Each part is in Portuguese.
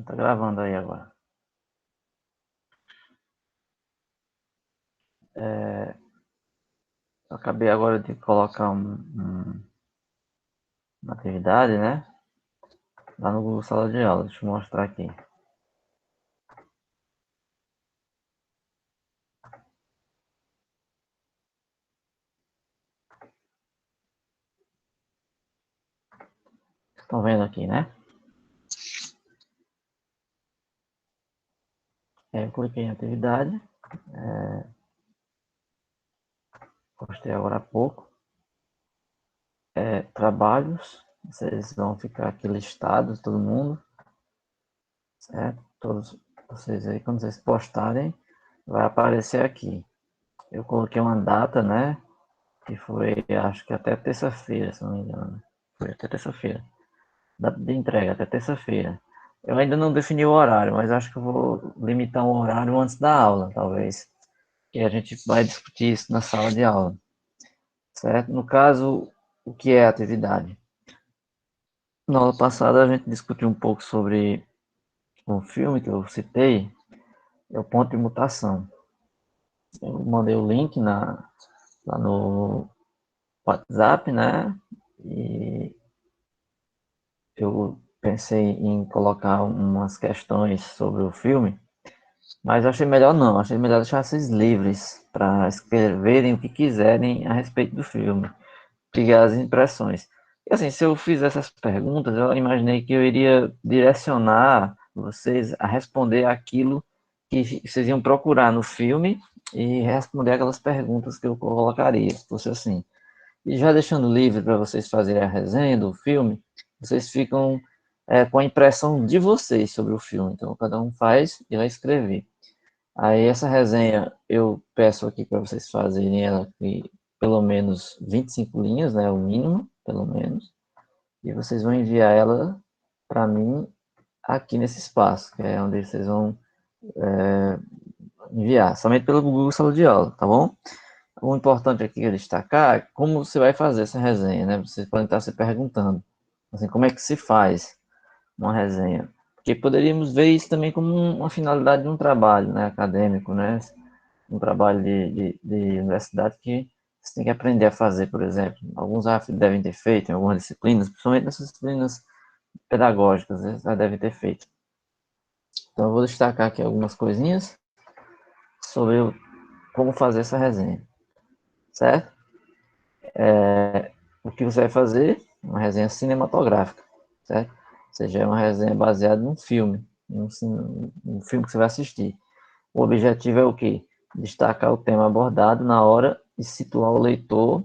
Tá gravando aí agora. Eu acabei agora de colocar uma atividade, né? Lá no Google Sala de Aula. Deixa eu mostrar aqui. Estão vendo aqui, né? Eu cliquei em atividade. Postei agora há pouco. Trabalhos. Vocês vão ficar aqui listados, todo mundo. Certo? Todos vocês aí, quando vocês postarem, vai aparecer aqui. Eu coloquei uma data, né? Que foi, acho que até terça-feira, se não me engano. Foi até terça-feira. Data de entrega, até terça-feira. Eu ainda não defini o horário, mas acho que eu vou limitar um horário antes da aula, talvez. Que a gente vai discutir isso na sala de aula, certo? No caso, o que é a atividade? Na aula passada a gente discutiu um pouco sobre um filme que eu citei, é o Ponto de Mutação. Eu mandei o link lá no WhatsApp, né? E eu pensei em colocar umas questões sobre o filme, mas achei melhor não, achei melhor deixar vocês livres para escreverem o que quiserem a respeito do filme, pegar as impressões. E assim, se eu fizer essas perguntas, eu imaginei que eu iria direcionar vocês a responder aquilo que vocês iam procurar no filme e responder aquelas perguntas que eu colocaria, se fosse assim. E já deixando livre para vocês fazerem a resenha do filme, vocês ficam com a impressão de vocês sobre o filme. Então, cada um faz e vai escrever. Aí, essa resenha, eu peço aqui para vocês fazerem ela aqui, pelo menos 25 linhas, né? O mínimo, pelo menos. E vocês vão enviar ela para mim aqui nesse espaço, que é onde vocês vão enviar, somente pelo Google Sala de Aula, tá bom? O importante aqui é destacar é como você vai fazer essa resenha, né? Vocês podem estar se perguntando, assim, como é que se faz uma resenha? Porque poderíamos ver isso também como uma finalidade de um trabalho, né, acadêmico, né? Um trabalho de universidade que você tem que aprender a fazer, por exemplo. Alguns já devem ter feito em algumas disciplinas, principalmente nessas disciplinas pedagógicas, né? Já devem ter feito. Então eu vou destacar aqui algumas coisinhas sobre como fazer essa resenha, certo? O que você vai fazer? Uma resenha cinematográfica, certo? Ou seja, é uma resenha baseada num filme, num filme que você vai assistir. O objetivo é o quê? Destacar o tema abordado na hora e situar o leitor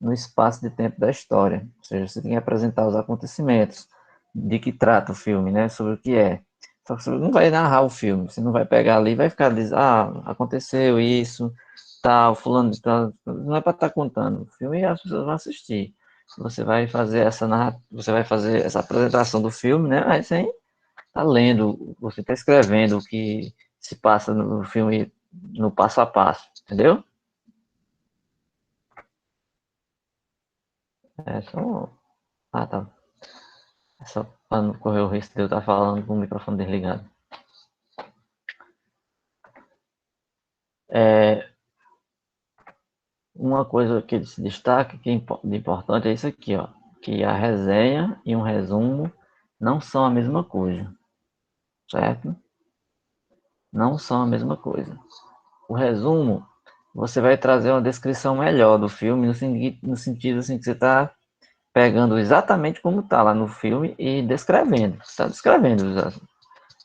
no espaço de tempo da história. Ou seja, você tem que apresentar os acontecimentos, de que trata o filme, né? Sobre o que é. Só que você não vai narrar o filme, você não vai pegar ali e vai ficar dizendo, aconteceu isso, tal, fulano de tal. Não é para estar contando. O filme as pessoas vão assistir. Você vai fazer você vai fazer essa apresentação do filme, né? Aí você está lendo, você está escrevendo o que se passa no filme no passo a passo, entendeu? É só. Ah, tá. É só para não correr o risco de eu estar falando com o microfone desligado. É, uma coisa que ele se destaca, que é de importante, é isso aqui, ó, que a resenha e um resumo não são a mesma coisa, certo? Não são a mesma coisa. O resumo, você vai trazer uma descrição melhor do filme, no sentido assim, que você está pegando exatamente como está lá no filme e descrevendo. Você está descrevendo.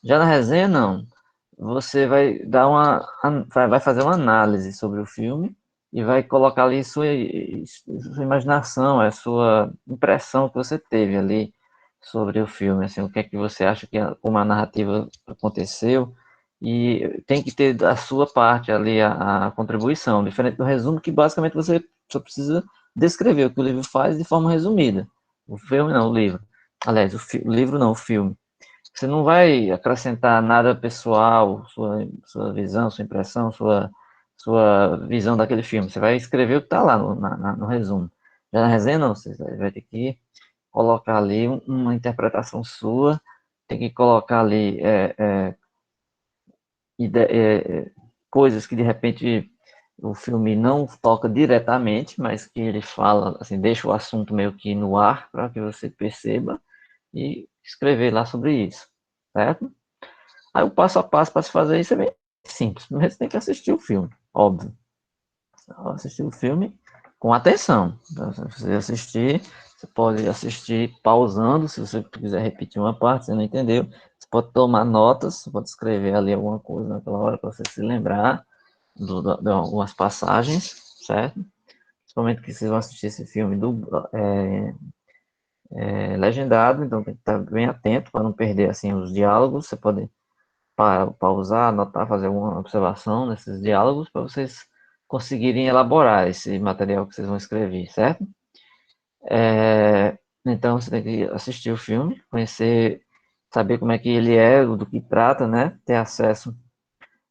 Já na resenha, não. Você vai dar vai fazer uma análise sobre o filme e vai colocar ali sua imaginação, a sua impressão que você teve ali sobre o filme, assim, o que é que você acha que como a narrativa aconteceu, e tem que ter a sua parte ali, a contribuição, diferente do resumo, que basicamente você só precisa descrever o que o livro faz de forma resumida. O filme não, o livro. Aliás, o livro não, o filme. Você não vai acrescentar nada pessoal, sua visão, sua impressão, sua visão daquele filme. Você vai escrever o que está lá no resumo. Já na resenha, não. Você vai ter que colocar ali uma interpretação sua tem que colocar ali coisas que de repente o filme não toca diretamente, mas que ele fala, assim, deixa o assunto meio que no ar para que você perceba e escrever lá sobre isso, certo? Aí o passo a passo para se fazer isso é bem simples. Primeiro você tem que assistir o filme, óbvio. Assistir o filme com atenção. Então, se você assistir, você pode assistir pausando, se você quiser repetir uma parte, você não entendeu. Você pode tomar notas, você pode escrever ali alguma coisa naquela hora para você se lembrar de algumas passagens, certo? Principalmente que vocês vão assistir esse filme legendado, então tem que estar bem atento para não perder assim os diálogos. Você pode pausar, anotar, fazer alguma observação nesses diálogos para vocês conseguirem elaborar esse material que vocês vão escrever, certo? Então você tem que assistir o filme, conhecer, saber como é que ele é, do que trata, né? Ter acesso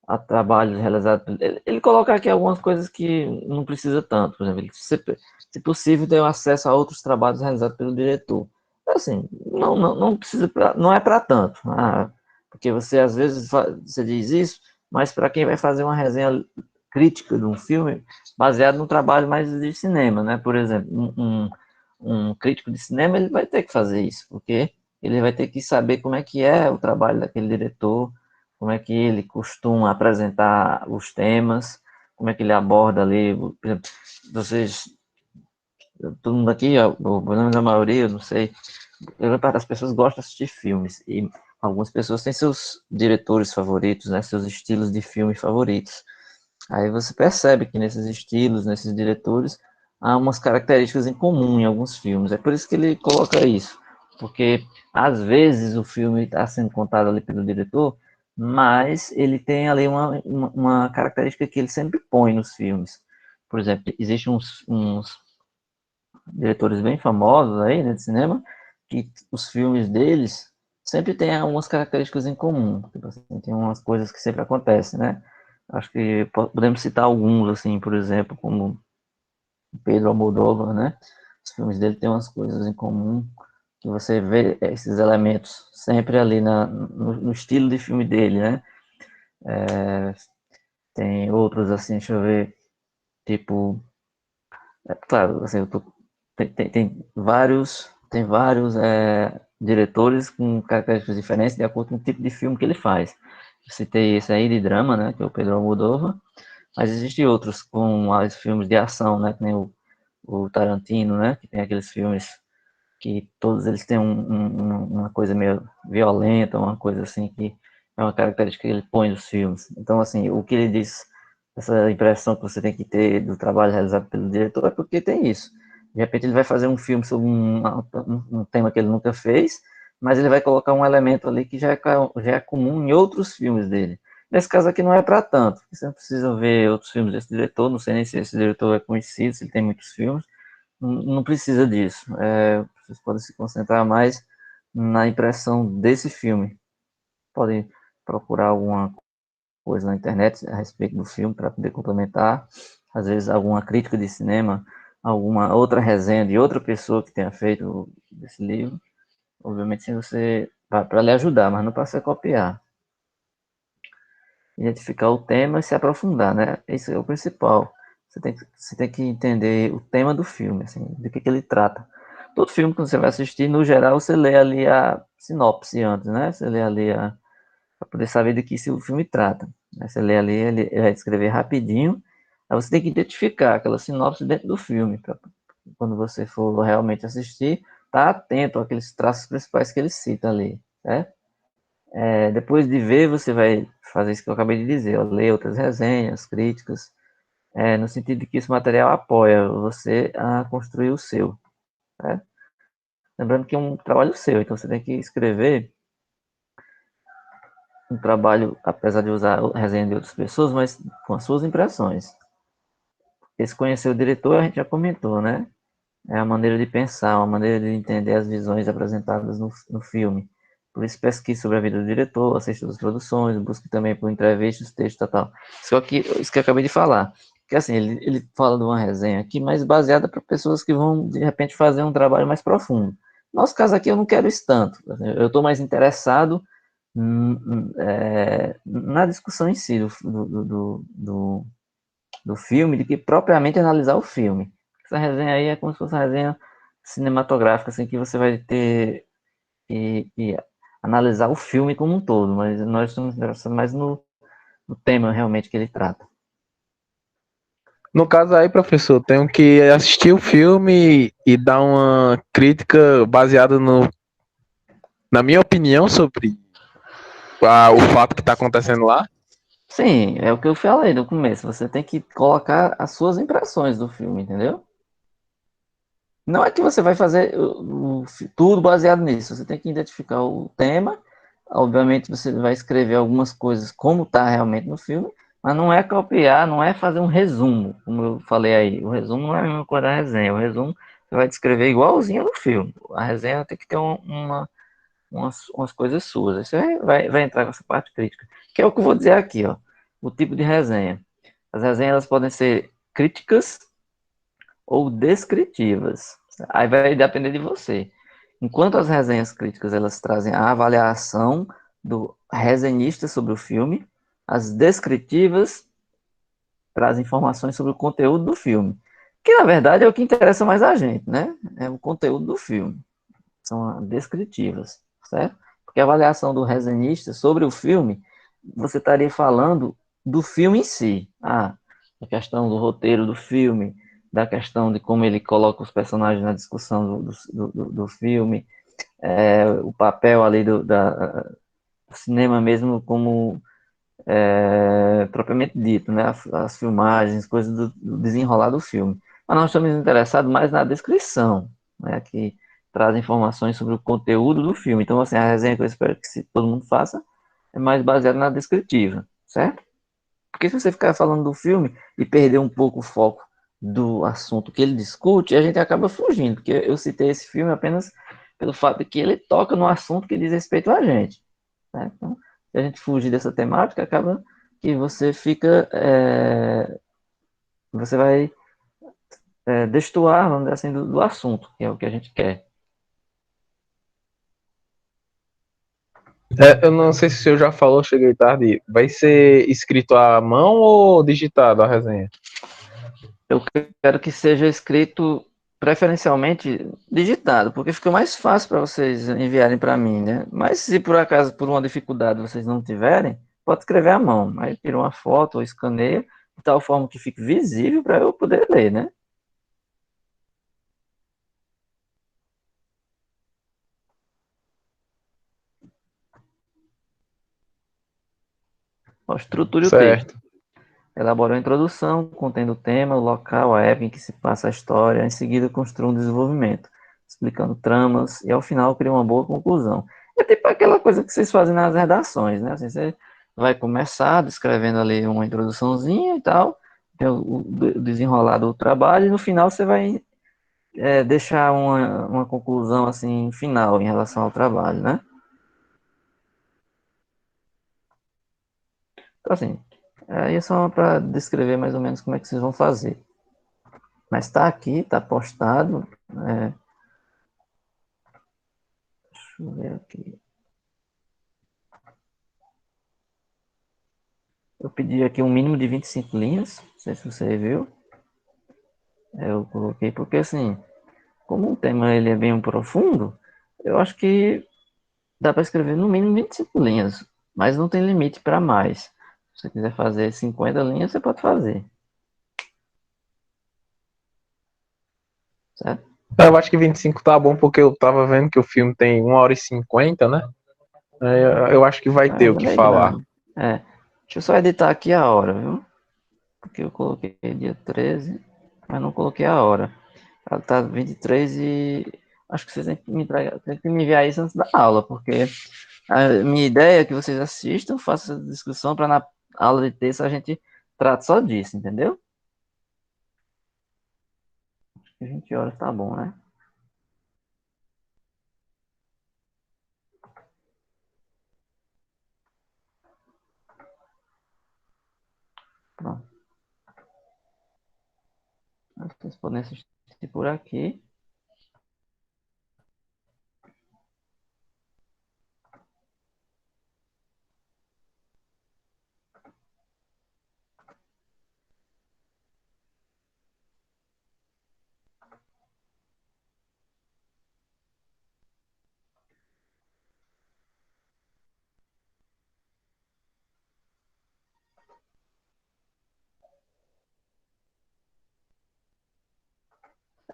a trabalhos realizados. Ele coloca aqui algumas coisas que não precisa tanto, por exemplo, se possível, ter acesso a outros trabalhos realizados pelo diretor. Assim, não precisa, não é para tanto. Porque você às vezes você diz isso, mas para quem vai fazer uma resenha crítica de um filme baseado no trabalho mais de cinema, né? Por exemplo, um crítico de cinema ele vai ter que fazer isso, porque ele vai ter que saber como é que é o trabalho daquele diretor, como é que ele costuma apresentar os temas, como é que ele aborda ali, por exemplo, vocês, todo mundo aqui, pelo menos a maioria, eu não sei, as pessoas gostam de assistir filmes, e algumas pessoas têm seus diretores favoritos, né, seus estilos de filme favoritos. Aí você percebe que nesses estilos, nesses diretores, há umas características em comum em alguns filmes. É por isso que ele coloca isso. Porque às vezes o filme está sendo contado ali pelo diretor, mas ele tem ali uma característica que ele sempre põe nos filmes. Por exemplo, existem uns diretores bem famosos aí, né, de cinema, que os filmes deles sempre têm algumas características em comum. Tipo assim, tem umas coisas que sempre acontecem, né? Acho que podemos citar alguns, assim, por exemplo, como Pedro Almodóvar, né? Os filmes dele têm umas coisas em comum que você vê esses elementos sempre ali no estilo de filme dele, né? Tem outros, assim, deixa eu ver, tipo, claro, assim, tem vários diretores com características diferentes de acordo com o tipo de filme que ele faz. Eu citei esse aí de drama, né, que é o Pedro Almodóvar, mas existem outros com os filmes de ação, né, que nem o Tarantino, né, que tem aqueles filmes que todos eles têm uma coisa meio violenta, uma coisa assim que é uma característica que ele põe nos filmes. Então, assim, o que ele diz, essa impressão que você tem que ter do trabalho realizado pelo diretor é porque tem isso. De repente ele vai fazer um filme sobre um tema que ele nunca fez, mas ele vai colocar um elemento ali que já é comum em outros filmes dele. Nesse caso aqui não é para tanto, você não precisa ver outros filmes desse diretor, não sei nem se esse diretor é conhecido, se ele tem muitos filmes, não precisa disso. Vocês podem se concentrar mais na impressão desse filme. Podem procurar alguma coisa na internet a respeito do filme para poder complementar. Às vezes alguma crítica de cinema, alguma outra resenha de outra pessoa que tenha feito esse livro. Obviamente, se você para lhe ajudar, mas não para você copiar. Identificar o tema e se aprofundar, né? Isso é o principal. Você tem que entender o tema do filme, assim, do que ele trata. Todo filme que você vai assistir, no geral, você lê ali a sinopse antes, né? Você lê ali para poder saber do que o filme trata. Você lê ali, ele vai escrever rapidinho, aí você tem que identificar aquela sinopse dentro do filme, para quando você for realmente assistir, tá atento àqueles traços principais que ele cita ali, certo? Depois de ver, você vai fazer isso que eu acabei de dizer, ó, ler outras resenhas, críticas, no sentido de que esse material apoia você a construir o seu. Né? Lembrando que é um trabalho seu, então você tem que escrever um trabalho, apesar de usar resenha de outras pessoas, mas com as suas impressões. Esse conhecer o diretor, a gente já comentou, né? É a maneira de pensar, uma maneira de entender as visões apresentadas no filme. Por isso, pesquise sobre a vida do diretor, assista as produções, busque também por entrevistas, texto, tal. Isso que eu acabei de falar. Que assim, ele fala de uma resenha aqui, mas baseada para pessoas que vão, de repente, fazer um trabalho mais profundo. Nosso caso aqui eu não quero isso tanto. Eu estou mais interessado na discussão em si do filme, do que propriamente analisar o filme. Essa resenha aí é como se fosse uma resenha cinematográfica, assim, que você vai ter e analisar o filme como um todo, mas nós estamos interessados mais no tema realmente que ele trata. No caso aí, professor, tenho que assistir o filme e dar uma crítica baseada na minha opinião sobre o fato que está acontecendo lá. Sim, é o que eu falei no começo. Você tem que colocar as suas impressões do filme, entendeu? Não é que você vai fazer tudo baseado nisso. Você tem que identificar o tema. Obviamente, você vai escrever algumas coisas como está realmente no filme, mas não é copiar, não é fazer um resumo, como eu falei aí. O resumo não é a mesma coisa da resenha. O resumo você vai descrever igualzinho no filme. A resenha tem que ter umas coisas suas. Aí você vai entrar com essa parte crítica, que é o que eu vou dizer aqui, ó. O tipo de resenha. As resenhas elas podem ser críticas ou descritivas. Aí vai depender de você. Enquanto as resenhas críticas elas trazem a avaliação do resenhista sobre o filme, as descritivas trazem informações sobre o conteúdo do filme, que na verdade é o que interessa mais a gente, né? É o conteúdo do filme. São descritivas, certo? Porque a avaliação do resenhista sobre o filme, você estaria falando do filme em si. A questão do roteiro do filme, da questão de como ele coloca os personagens na discussão do filme, o papel ali do cinema mesmo como propriamente dito, né? As filmagens, coisas do desenrolar do filme. Mas nós estamos interessados mais na descrição, né? Que traz informações sobre o conteúdo do filme. Então, assim, a resenha que eu espero que todo mundo faça é mais baseada na descritiva, certo? Porque se você ficar falando do filme e perder um pouco o foco do assunto que ele discute, a gente acaba fugindo, porque eu citei esse filme apenas pelo fato de que ele toca no assunto que diz respeito a gente. Né? Então, se a gente fugir dessa temática, acaba que você fica. Você vai destoar, vamos dizer assim, do assunto, que é o que a gente quer. Eu não sei se o senhor já falou, cheguei tarde. Vai ser escrito à mão ou digitado a resenha? Eu quero que seja escrito preferencialmente digitado, porque fica mais fácil para vocês enviarem para mim, né? Mas se por acaso, por uma dificuldade, vocês não tiverem, pode escrever à mão. Aí tira uma foto ou escaneia, de tal forma que fique visível para eu poder ler, né? Ó, estruture o texto. Certo. Elabora a introdução, contendo o tema, o local, a época em que se passa a história. Em seguida, construa um desenvolvimento, explicando tramas e, ao final, cria uma boa conclusão. É tipo aquela coisa que vocês fazem nas redações, né? Assim, você vai começar descrevendo ali uma introduçãozinha e tal, o desenrolar do trabalho, e no final você vai deixar uma conclusão assim final em relação ao trabalho, né? Então, assim, aí é só para descrever mais ou menos como é que vocês vão fazer. Mas está aqui, está postado. Deixa eu ver aqui. Eu pedi aqui um mínimo de 25 linhas. Não sei se você viu. Eu coloquei porque, assim, como o tema ele é bem profundo, eu acho que dá para escrever no mínimo 25 linhas. Mas não tem limite para mais. Se você quiser fazer 50 linhas, você pode fazer. Certo? Eu acho que 25 tá bom porque eu tava vendo que o filme tem 1h50, né? Eu acho que vai ter o Mas é que meio falar. grande. Deixa eu só editar aqui a hora, viu? Porque eu coloquei dia 13, mas não coloquei a hora. Ela tá 23 e acho que vocês têm que me enviar isso antes da aula, porque a minha ideia é que vocês assistam, façam essa discussão para na aula de texto a gente trate só disso, entendeu? 20 horas tá bom, né? Pronto. Vocês podem assistir por aqui.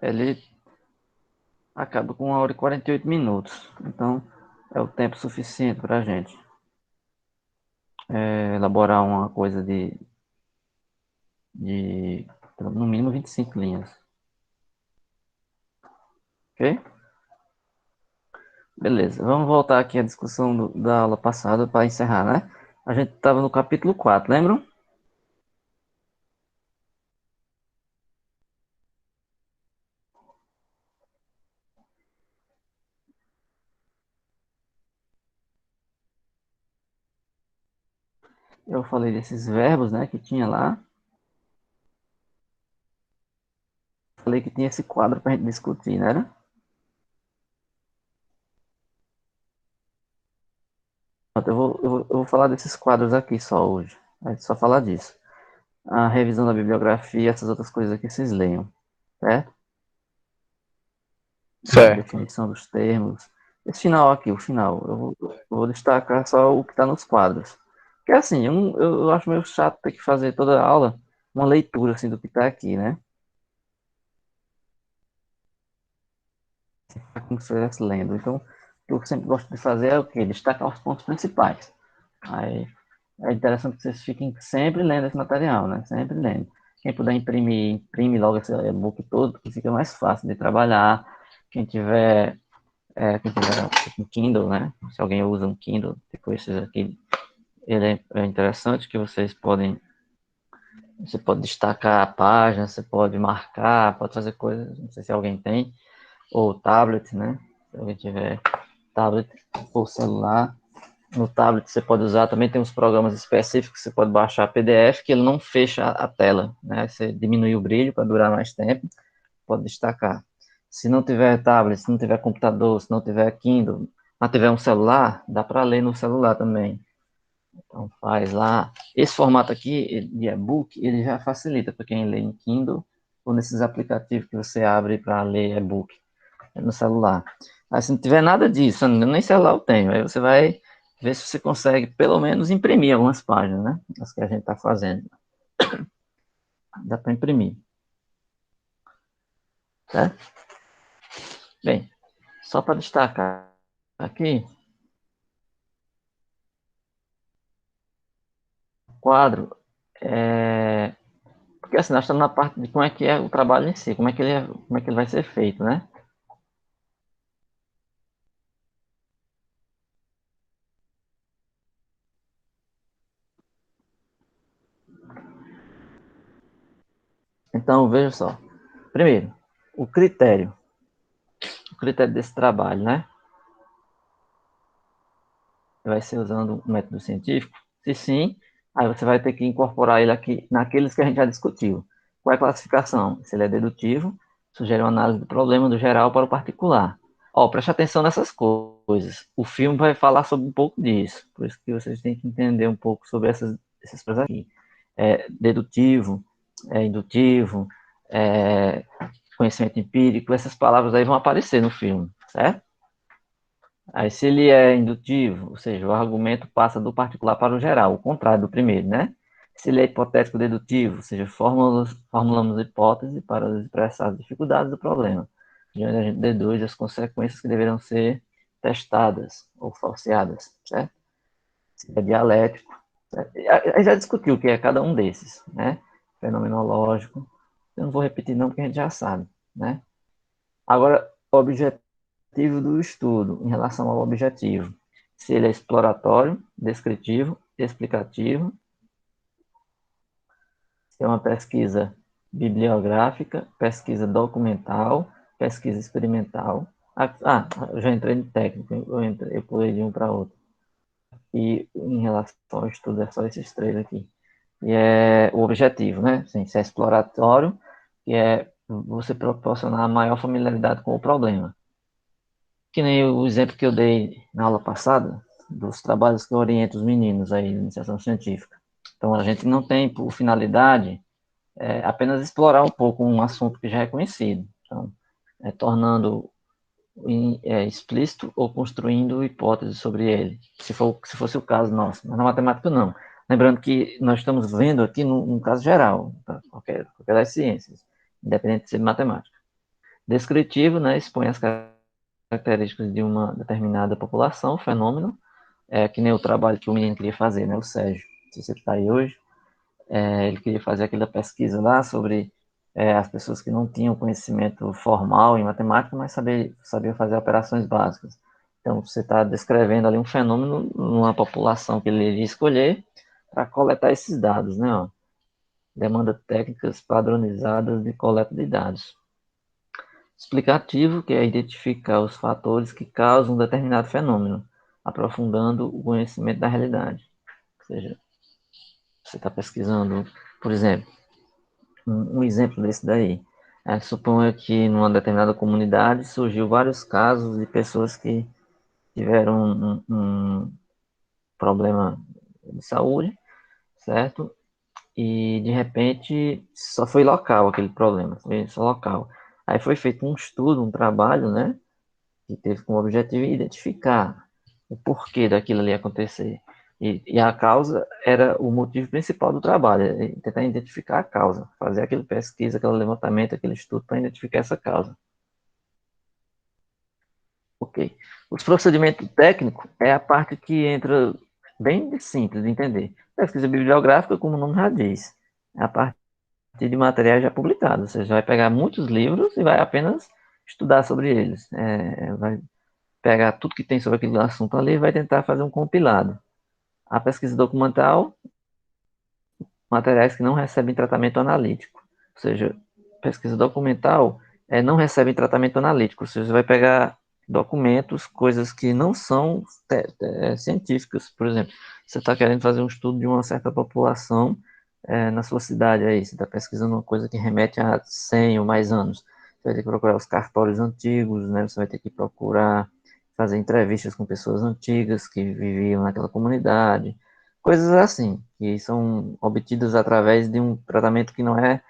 ele acaba com 1 hora e 48 minutos. Então, é o tempo suficiente para a gente elaborar uma coisa de no mínimo 25 linhas. Ok? Beleza, vamos voltar aqui à discussão da aula passada para encerrar, né? A gente estava no capítulo 4, lembram? Eu falei desses verbos, né, que tinha lá. Falei que tinha esse quadro para a gente discutir, né? Eu vou falar desses quadros aqui só hoje. A gente só falar disso. A revisão da bibliografia, essas outras coisas aqui vocês leiam, certo? A Certo. definição dos termos. Esse final aqui, o final, eu vou destacar só o que está nos quadros. Porque assim, eu acho meio chato ter que fazer toda a aula uma leitura assim, do que está aqui, né? Como se estivesse lendo. Então, o que eu sempre gosto de fazer é o quê? Destacar os pontos principais. Aí é interessante que vocês fiquem sempre lendo esse material, né? Sempre lendo. Quem puder imprimir, imprime logo esse e-book todo, que fica mais fácil de trabalhar. Quem tiver um Kindle, né? Se alguém usa um Kindle, tipo esses aqui, ele é interessante que você pode destacar a página, você pode marcar, pode fazer coisas, não sei se alguém tem, ou tablet, né? Se alguém tiver tablet ou celular. No tablet você pode usar, também tem uns programas específicos, você pode baixar PDF, que ele não fecha a tela, né? Você diminui o brilho para durar mais tempo, pode destacar. Se não tiver tablet, se não tiver computador, se não tiver Kindle, mas tiver um celular, dá para ler no celular também. Então faz lá. Esse formato aqui de e-book, ele já facilita para quem lê em Kindle ou nesses aplicativos que você abre para ler e-book no celular. Mas se não tiver nada disso, nem celular eu tenho, aí você vai ver se você consegue pelo menos imprimir algumas páginas, né? As que a gente está fazendo. Dá para imprimir. Certo? Bem, só para destacar aqui, quadro, porque assim, nós estamos na parte de como é que é o trabalho em si, como é que ele vai ser feito, né? Então, veja só. Primeiro, o critério. O critério desse trabalho, né? Vai ser usando o método científico? Se sim, aí você vai ter que incorporar ele aqui naqueles que a gente já discutiu. Qual é a classificação? Se ele é dedutivo, sugere uma análise do problema do geral para o particular. Ó, preste atenção nessas coisas. O filme vai falar sobre um pouco disso. Por isso que vocês têm que entender um pouco sobre essas coisas aqui. Dedutivo, indutivo, conhecimento empírico, essas palavras aí vão aparecer no filme, certo? Aí, se ele é indutivo, ou seja, o argumento passa do particular para o geral, o contrário do primeiro, né? Se ele é hipotético dedutivo, ou seja, formulamos hipótese para expressar as dificuldades do problema, de onde a gente deduz as consequências que deverão ser testadas ou falseadas, certo? Se é dialético, certo? A gente já discutiu o que é cada um desses, né? Fenomenológico, eu não vou repetir não, porque a gente já sabe, né? Agora, objetivo do estudo em relação ao objetivo. Se ele é exploratório, descritivo, explicativo, se é uma pesquisa bibliográfica, pesquisa documental, pesquisa experimental. Eu já entrei no técnico, eu pulei de um para outro. E em relação ao estudo, é só esses três aqui. E é o objetivo, né? Assim, se é exploratório, que é você proporcionar maior familiaridade com o problema. Que nem o exemplo que eu dei na aula passada, dos trabalhos que eu oriento os meninos aí na iniciação científica. Então, a gente não tem por finalidade apenas explorar um pouco um assunto que já é conhecido. Então, tornando explícito ou construindo hipóteses sobre ele, se fosse o caso nosso. Mas na matemática, não. Lembrando que nós estamos vendo aqui num caso geral, tá? qualquer das ciências, independente de ser de matemática. Descritivo, né, expõe as características de uma determinada população, fenômeno, que nem o trabalho que o menino queria fazer, né, o Sérgio, se você está aí hoje, ele queria fazer aquela pesquisa lá sobre as pessoas que não tinham conhecimento formal em matemática, mas sabiam fazer operações básicas. Então, você está descrevendo ali um fenômeno numa população que ele iria escolher para coletar esses dados, né? Ó. Demanda técnicas padronizadas de coleta de dados. Explicativo, que é identificar os fatores que causam um determinado fenômeno, aprofundando o conhecimento da realidade. Ou seja, você está pesquisando, por exemplo, um exemplo desse daí. Suponha que numa determinada comunidade surgiu vários casos de pessoas que tiveram um problema de saúde, certo? E de repente só foi local aquele problema, foi só local. Aí foi feito um estudo, um trabalho, né? Que teve como objetivo identificar o porquê daquilo ali acontecer. E a causa era o motivo principal do trabalho, tentar identificar a causa, fazer aquela pesquisa, aquele levantamento, aquele estudo para identificar essa causa. Ok. Os procedimentos técnicos é a parte que entra bem simples de entender. Pesquisa bibliográfica, como o nome já diz, é a partir de materiais já publicados. Você vai pegar muitos livros e vai apenas estudar sobre eles. Vai pegar tudo que tem sobre aquele assunto ali e vai tentar fazer um compilado. A pesquisa documental, materiais que não recebem tratamento analítico. Ou seja, pesquisa documental não recebe tratamento analítico. Ou seja, você vai pegar documentos, coisas que não são científicas. Por exemplo, você está querendo fazer um estudo de uma certa população na sua cidade aí, você está pesquisando uma coisa que remete a 100 ou mais anos. Você vai ter que procurar os cartórios antigos, né? Você vai ter que procurar fazer entrevistas com pessoas antigas que viviam naquela comunidade, coisas assim, que são obtidas através de um tratamento que não é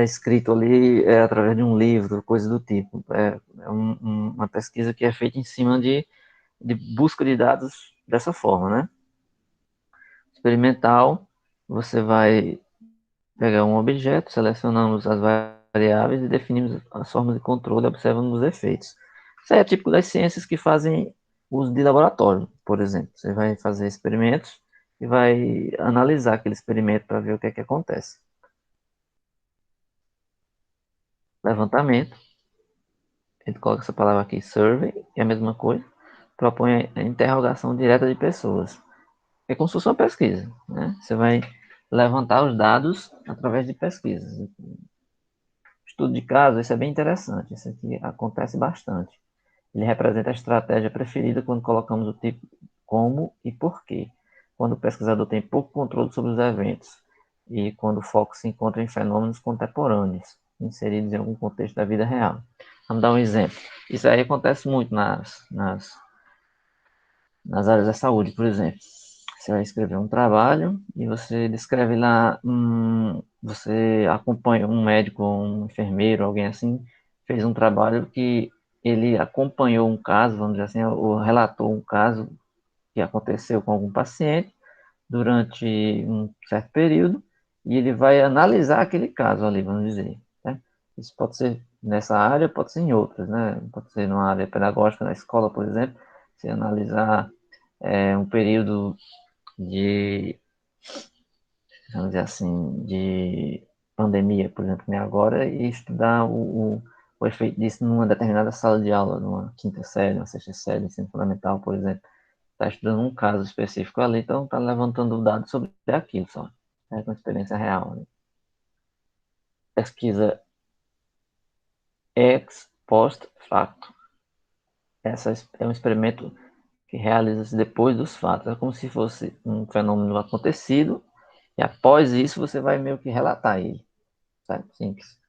escrito ali através de um livro, coisa do tipo. Uma pesquisa que é feita em cima de busca de dados dessa forma, né? Experimental, você vai pegar um objeto, selecionamos as variáveis e definimos as formas de controle, observando os efeitos. Isso aí é típico das ciências que fazem uso de laboratório, por exemplo. Você vai fazer experimentos e vai analisar aquele experimento para ver o que é que acontece. Levantamento, a gente coloca essa palavra aqui, survey, que é a mesma coisa, propõe a interrogação direta de pessoas. É como se fosse uma pesquisa, né? Você vai levantar os dados através de pesquisas. Estudo de caso, isso é bem interessante, isso aqui acontece bastante. Ele representa a estratégia preferida quando colocamos o tipo como e porquê. Quando o pesquisador tem pouco controle sobre os eventos e quando o foco se encontra em fenômenos contemporâneos, inseridos em algum contexto da vida real. Vamos dar um exemplo. Isso aí acontece muito nas áreas da saúde, por exemplo. Você vai escrever um trabalho e você descreve lá, você acompanha um médico, um enfermeiro, alguém assim, fez um trabalho que ele acompanhou um caso, vamos dizer assim, ou relatou um caso que aconteceu com algum paciente durante um certo período e ele vai analisar aquele caso ali, vamos dizer. Né? Isso pode ser nessa área, pode ser em outras, né? Pode ser numa área pedagógica, na escola, por exemplo, você analisar um período de, vamos dizer assim, de pandemia, por exemplo, né, agora, e estudar o efeito disso numa determinada sala de aula, numa quinta série, uma sexta série, ensino fundamental, por exemplo. Está estudando um caso específico ali, então está levantando dados sobre aquilo só, né, com experiência real. Né. Pesquisa ex post facto. Essa é um experimento que realiza-se depois dos fatos. É como se fosse um fenômeno acontecido e após isso você vai meio que relatar ele. Sabe? Simples.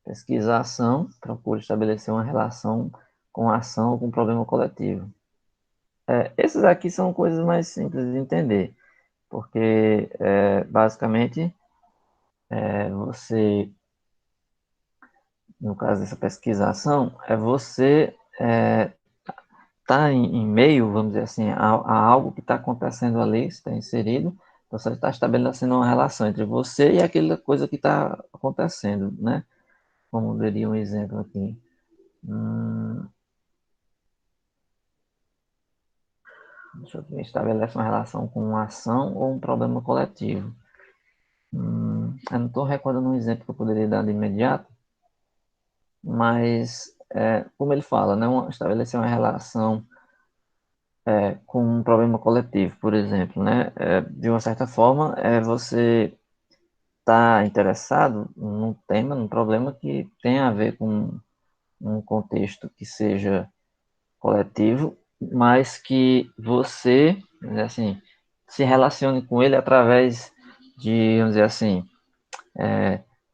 Pesquisa a ação, procura estabelecer uma relação com a ação ou com o problema coletivo. Esses aqui são coisas mais simples de entender, porque basicamente você, no caso dessa pesquisação, você está em meio, vamos dizer assim, a algo que está acontecendo ali, está inserido, você está estabelecendo uma relação entre você e aquela coisa que está acontecendo, né? Como daria um exemplo aqui. Deixa eu ver, estabelece uma relação com uma ação ou um problema coletivo. Eu não estou recordando um exemplo que eu poderia dar de imediato, mas, como ele fala, né, estabelecer uma relação com um problema coletivo, por exemplo, né, de uma certa forma, você está interessado num tema, num problema que tem a ver com um contexto que seja coletivo, mas que você, assim, se relacione com ele através de, vamos dizer assim,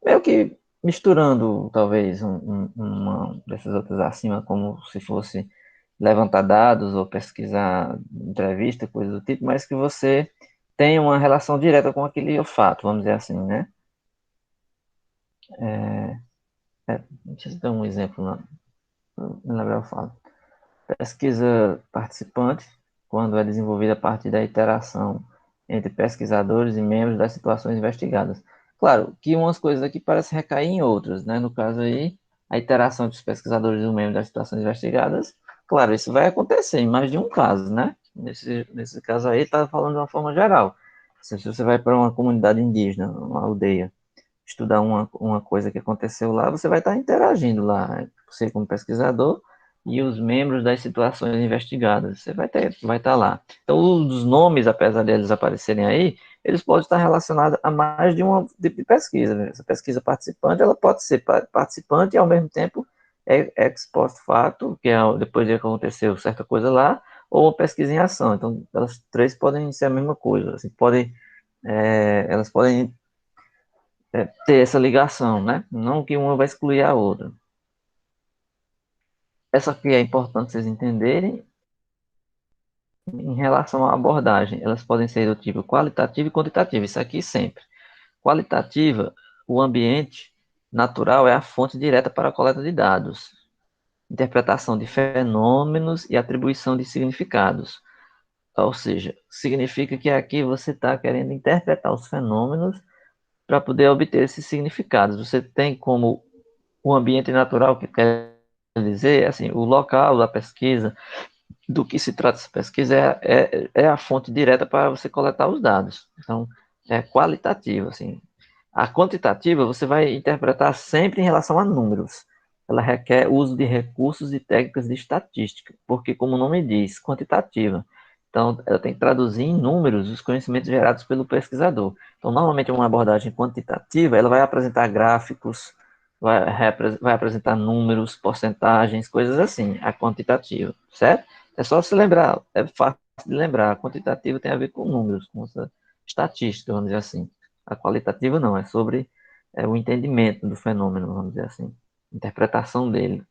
meio que misturando talvez uma dessas outras acima, como se fosse levantar dados ou pesquisar entrevista, coisa do tipo, mas que você tenha uma relação direta com aquele fato, vamos dizer assim, né? Deixa eu dar um exemplo, não me lembrar eu falo. Pesquisa participante, quando é desenvolvida a partir da interação entre pesquisadores e membros das situações investigadas. Claro que umas coisas aqui parecem recair em outras, né? No caso aí, a interação entre os pesquisadores e os membros das situações investigadas, claro, isso vai acontecer em mais de um caso, né? Nesse caso aí, está falando de uma forma geral. Se você vai para uma comunidade indígena, uma aldeia, estudar uma coisa que aconteceu lá, você vai estar interagindo lá, você como pesquisador e os membros das situações investigadas, você vai estar lá. Então, os nomes, apesar deles aparecerem aí, eles podem estar relacionados a mais de uma tipo de pesquisa. Né? Essa pesquisa participante, ela pode ser participante e, ao mesmo tempo, ex post facto, que é depois de que aconteceu certa coisa lá, ou uma pesquisa em ação. Então, elas três podem ser a mesma coisa. Assim, elas podem ter essa ligação, né? Não que uma vai excluir a outra. Essa aqui é importante vocês entenderem em relação à abordagem. Elas podem ser do tipo qualitativo e quantitativo, isso aqui sempre. Qualitativa, o ambiente natural é a fonte direta para a coleta de dados, interpretação de fenômenos e atribuição de significados. Ou seja, significa que aqui você está querendo interpretar os fenômenos para poder obter esses significados. Você tem como o ambiente natural, que quer dizer, assim, o local da pesquisa, do que se trata essa pesquisa, é a fonte direta para você coletar os dados. Então, é qualitativa, assim. A quantitativa, você vai interpretar sempre em relação a números. Ela requer uso de recursos e técnicas de estatística, porque, como o nome diz, quantitativa. Então, ela tem que traduzir em números os conhecimentos gerados pelo pesquisador. Então, normalmente, uma abordagem quantitativa, ela vai apresentar gráficos, vai apresentar números, porcentagens, coisas assim, a quantitativa, certo? É só se lembrar, é fácil de lembrar. A quantitativa tem a ver com números, com essa estatística, vamos dizer assim. A qualitativa não, é sobre o entendimento do fenômeno, vamos dizer assim. Interpretação dele.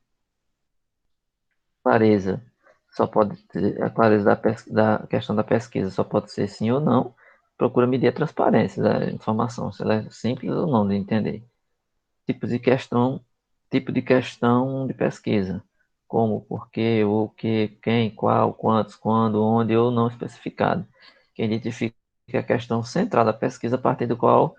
Clareza. Só pode ter a clareza da questão da pesquisa, só pode ser sim ou não. Procura medir a transparência da informação, se ela é simples ou não de entender. Tipo de questão de pesquisa, como, por quê, o que, quem, qual, quantos, quando, onde ou não especificado, que identifica a questão central da pesquisa a partir do qual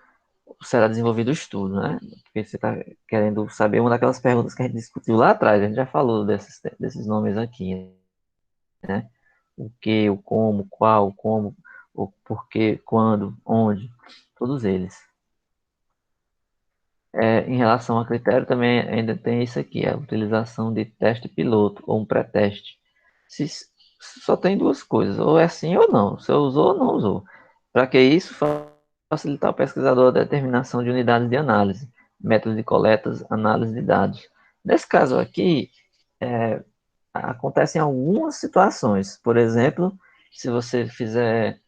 será desenvolvido o estudo, né? Porque você está querendo saber uma daquelas perguntas que a gente discutiu lá atrás, a gente já falou desses nomes aqui, né? O que, o como, o porquê, quando, onde, todos eles. Em relação a critério, também ainda tem isso aqui, a utilização de teste piloto ou um pré-teste. Se, só tem duas coisas, ou é sim ou não, se usou ou não usou. Para que isso facilitar o pesquisador a determinação de unidades de análise, métodos de coletas, análise de dados. Nesse caso aqui, acontecem algumas situações. Por exemplo, se você fizer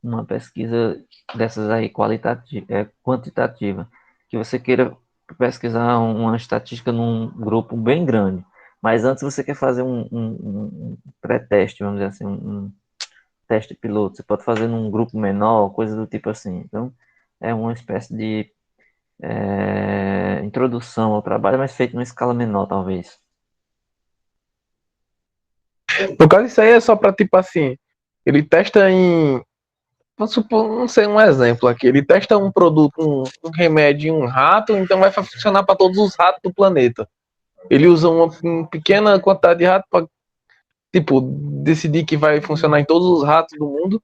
uma pesquisa dessas aí quantitativa, que você queira pesquisar uma estatística num grupo bem grande, mas antes você quer fazer um pré-teste, vamos dizer assim, um teste piloto, você pode fazer num grupo menor, coisa do tipo assim. Então, é uma espécie de introdução ao trabalho, mas feito numa escala menor, talvez. No caso, isso aí é só pra, tipo assim, ele testa em. Vamos supor, não sei, um exemplo aqui. Ele testa um produto, um remédio em um rato, então vai funcionar para todos os ratos do planeta. Ele usa uma pequena quantidade de ratos para, tipo, decidir que vai funcionar em todos os ratos do mundo.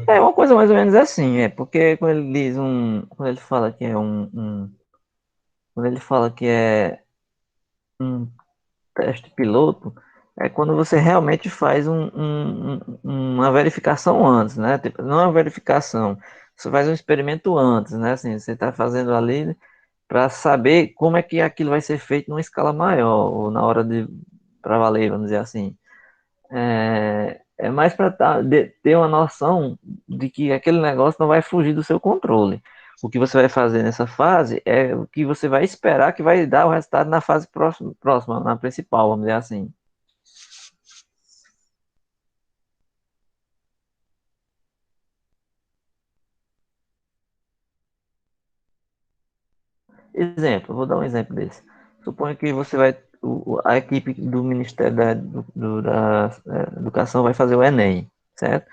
É uma coisa mais ou menos assim, porque quando ele fala que é quando ele fala que é um teste piloto, é quando você realmente faz uma verificação antes, né? Tipo, não é uma verificação, você faz um experimento antes, né? Assim, você está fazendo ali para saber como é que aquilo vai ser feito numa escala maior, ou na hora de para valer, vamos dizer assim. É mais para ter uma noção de que aquele negócio não vai fugir do seu controle. O que você vai fazer nessa fase é o que você vai esperar que vai dar o resultado na fase próxima, na principal, vamos dizer assim. Exemplo, vou dar um exemplo desse. Suponha que você vai, a equipe do Ministério da Educação vai fazer o Enem, certo?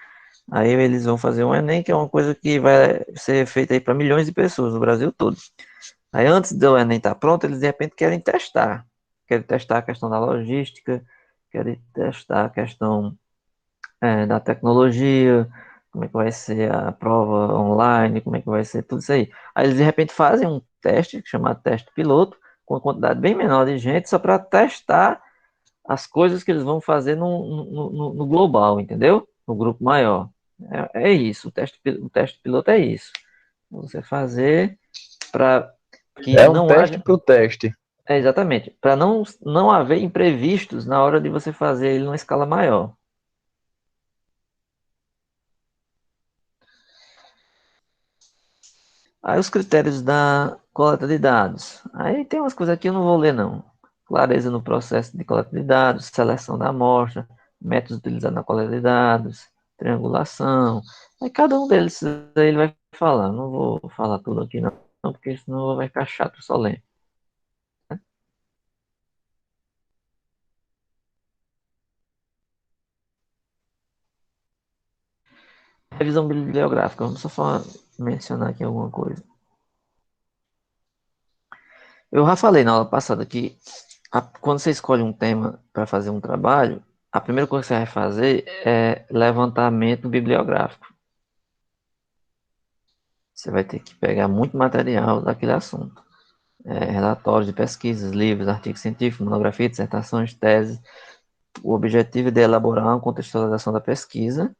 Aí eles vão fazer um Enem, que é uma coisa que vai ser feita aí para milhões de pessoas no Brasil todo. Aí antes do Enem estar pronto, eles de repente querem testar. Querem testar a questão da logística, querem testar a questão da tecnologia, como é que vai ser a prova online, como é que vai ser tudo isso aí. Aí eles de repente fazem um teste, chamado teste piloto, com uma quantidade bem menor de gente, só para testar as coisas que eles vão fazer no global, entendeu? No grupo maior. É isso, o teste piloto é isso. Você fazer para que É um não teste haja. pro teste. Exatamente, para não haver imprevistos na hora de você fazer ele numa escala maior. Aí os critérios da coleta de dados. Aí tem umas coisas aqui que eu não vou ler não. Clareza no processo de coleta de dados, seleção da amostra, métodos utilizados na coleta de dados, triangulação. Aí cada um deles aí ele vai falar. Não vou falar tudo aqui não, porque senão vai ficar chato só ler. Revisão bibliográfica. Vamos só mencionar aqui alguma coisa. Eu já falei na aula passada que quando você escolhe um tema para fazer um trabalho, a primeira coisa que você vai fazer é levantamento bibliográfico. Você vai ter que pegar muito material daquele assunto. Relatórios de pesquisas, livros, artigos científicos, monografias, dissertações, teses. O objetivo é de elaborar uma contextualização da pesquisa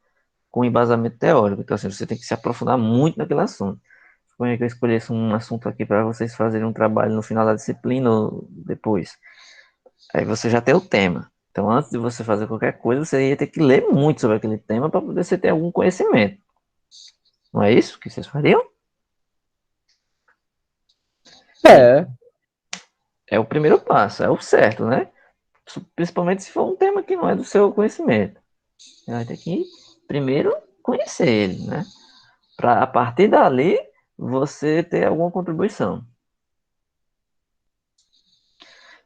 com embasamento teórico. Então, assim, você tem que se aprofundar muito naquele assunto. Suponha que eu escolhesse um assunto aqui para vocês fazerem um trabalho no final da disciplina ou depois. Aí você já tem o tema. Então, antes de você fazer qualquer coisa, você ia ter que ler muito sobre aquele tema para poder você ter algum conhecimento. Não é isso que vocês fariam? É, É o primeiro passo, é o certo, né? Principalmente se for um tema que não é do seu conhecimento. Você vai ter que primeiro conhecer ele, né? Para a partir dali você ter alguma contribuição.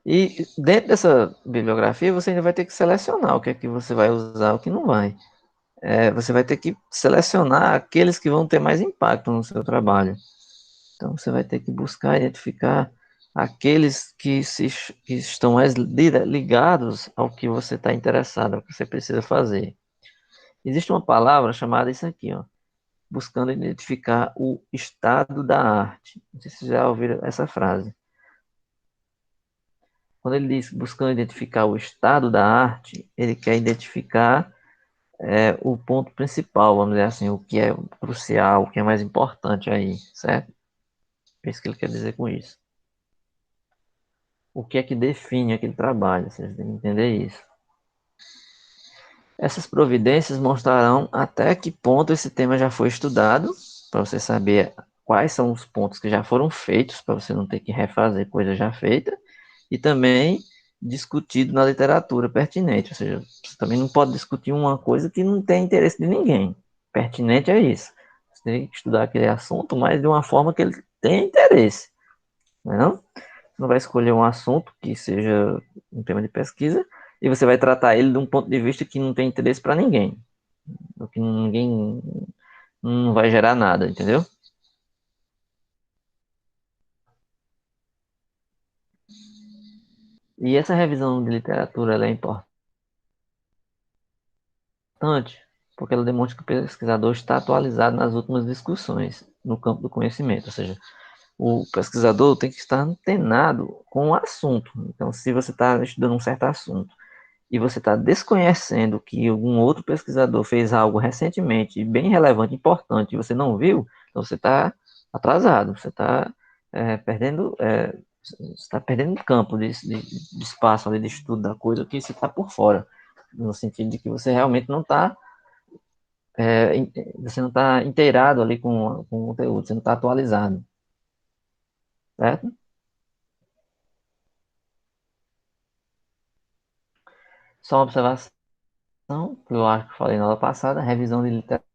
E dentro dessa bibliografia você ainda vai ter que selecionar o que é que você vai usar, o que não vai. Você vai ter que selecionar aqueles que vão ter mais impacto no seu trabalho. Então você vai ter que buscar identificar aqueles que estão mais ligados ao que você está interessado, ao que você precisa fazer. Existe uma palavra chamada isso aqui, ó, buscando identificar o estado da arte. Não sei se vocês já ouviram essa frase. Quando ele diz buscando identificar o estado da arte, ele quer identificar o ponto principal, vamos dizer assim, o que é crucial, o que é mais importante aí, certo? É isso que ele quer dizer com isso. O que é que define aquele trabalho, vocês têm que entender isso. Essas providências mostrarão até que ponto esse tema já foi estudado, para você saber quais são os pontos que já foram feitos, para você não ter que refazer coisa já feita, e também discutido na literatura pertinente, ou seja, você também não pode discutir uma coisa que não tem interesse de ninguém. Pertinente é isso. Você tem que estudar aquele assunto, mas de uma forma que ele tenha interesse, não é não? Você não vai escolher um assunto que seja um tema de pesquisa e você vai tratar ele de um ponto de vista que não tem interesse para ninguém, o que ninguém não vai gerar nada, entendeu? E essa revisão de literatura ela é importante porque ela demonstra que o pesquisador está atualizado nas últimas discussões no campo do conhecimento, ou seja, o pesquisador tem que estar antenado com o assunto. Então, se você está estudando um certo assunto e você está desconhecendo que algum outro pesquisador fez algo recentemente, bem relevante, importante, e você não viu, então você está atrasado, você está perdendo, está perdendo campo de espaço ali de estudo da coisa que você está por fora, no sentido de que você realmente não está você não está inteirado ali com o conteúdo, você não está atualizado, certo? Só uma observação que eu acho que falei na aula passada, revisão de literatura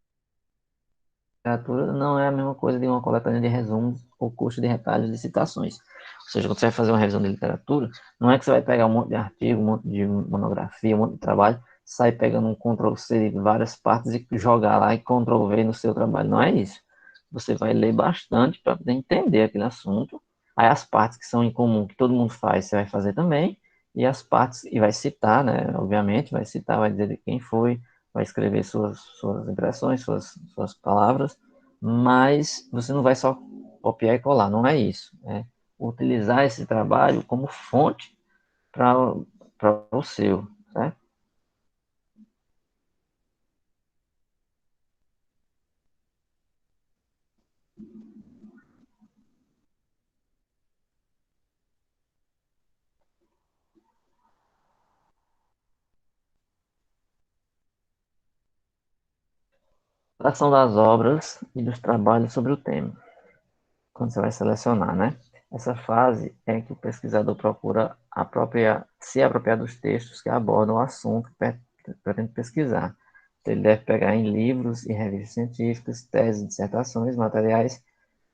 não é a mesma coisa de uma coletânea de resumos ou curso de retalhos de citações. Ou seja, quando você vai fazer uma revisão de literatura, não é que você vai pegar um monte de artigo, um monte de monografia, um monte de trabalho, sair pegando um Ctrl+C de várias partes e jogar lá e Ctrl+V no seu trabalho. Não é isso. Você vai ler bastante para poder entender aquele assunto. Aí as partes que são em comum, que todo mundo faz, você vai fazer também. E as partes, e vai citar, né? Obviamente, vai citar, vai dizer de quem foi, vai escrever suas impressões, suas palavras, mas você não vai só copiar e colar, não é isso. É utilizar esse trabalho como fonte para o seu, certo? Seleção das obras e dos trabalhos sobre o tema, quando você vai selecionar, né? Essa fase é que o pesquisador procura se apropriar dos textos que abordam o assunto que pretende pesquisar. Então, ele deve pegar em livros e revistas científicas, teses, dissertações, materiais,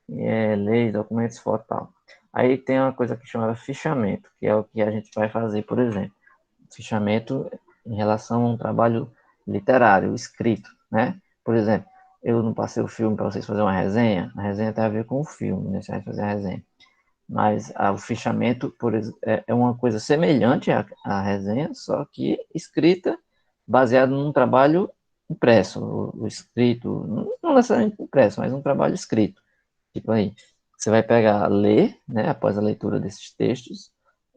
leis, documentos, foto e tal. Aí tem uma coisa que chama fichamento, que é o que a gente vai fazer, por exemplo. Fichamento em relação a um trabalho literário, escrito, né? Por exemplo, eu não passei o filme para vocês fazerem uma resenha, a resenha tem a ver com o filme, né? Você vai fazer a resenha. Mas o fichamento é uma coisa semelhante à resenha, só que escrita, baseado num trabalho impresso, o escrito, não necessariamente impresso, mas um trabalho escrito. Tipo aí, você vai pegar, ler, né, após a leitura desses textos,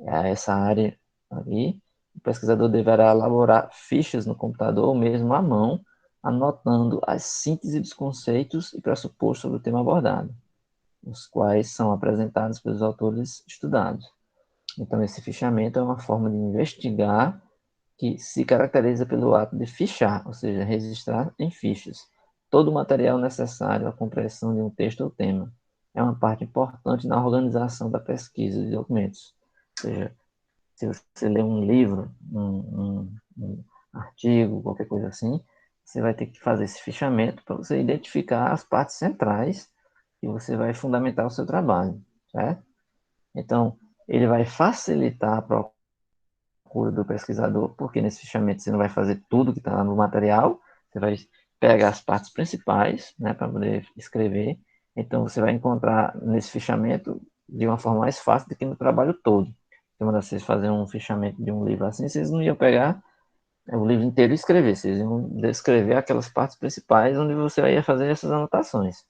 essa área ali, o pesquisador deverá elaborar fichas no computador ou mesmo à mão, anotando as síntese dos conceitos e pressupostos sobre o tema abordado, os quais são apresentados pelos autores estudados. Então, esse fichamento é uma forma de investigar que se caracteriza pelo ato de fichar, ou seja, registrar em fichas todo o material necessário à compreensão de um texto ou tema. É uma parte importante na organização da pesquisa de documentos. Ou seja, se você lê um livro, um artigo, qualquer coisa assim, você vai ter que fazer esse fichamento para você identificar as partes centrais que você vai fundamentar o seu trabalho, certo? Então, ele vai facilitar a procura do pesquisador, porque nesse fichamento você não vai fazer tudo que está lá no material, você vai pegar as partes principais, né, para poder escrever. Então, você vai encontrar nesse fichamento de uma forma mais fácil do que no trabalho todo. Se vocês fazerem um fichamento de um livro assim, vocês não iam pegar o livro inteiro e escrever, vocês iam descrever aquelas partes principais onde você ia fazer essas anotações.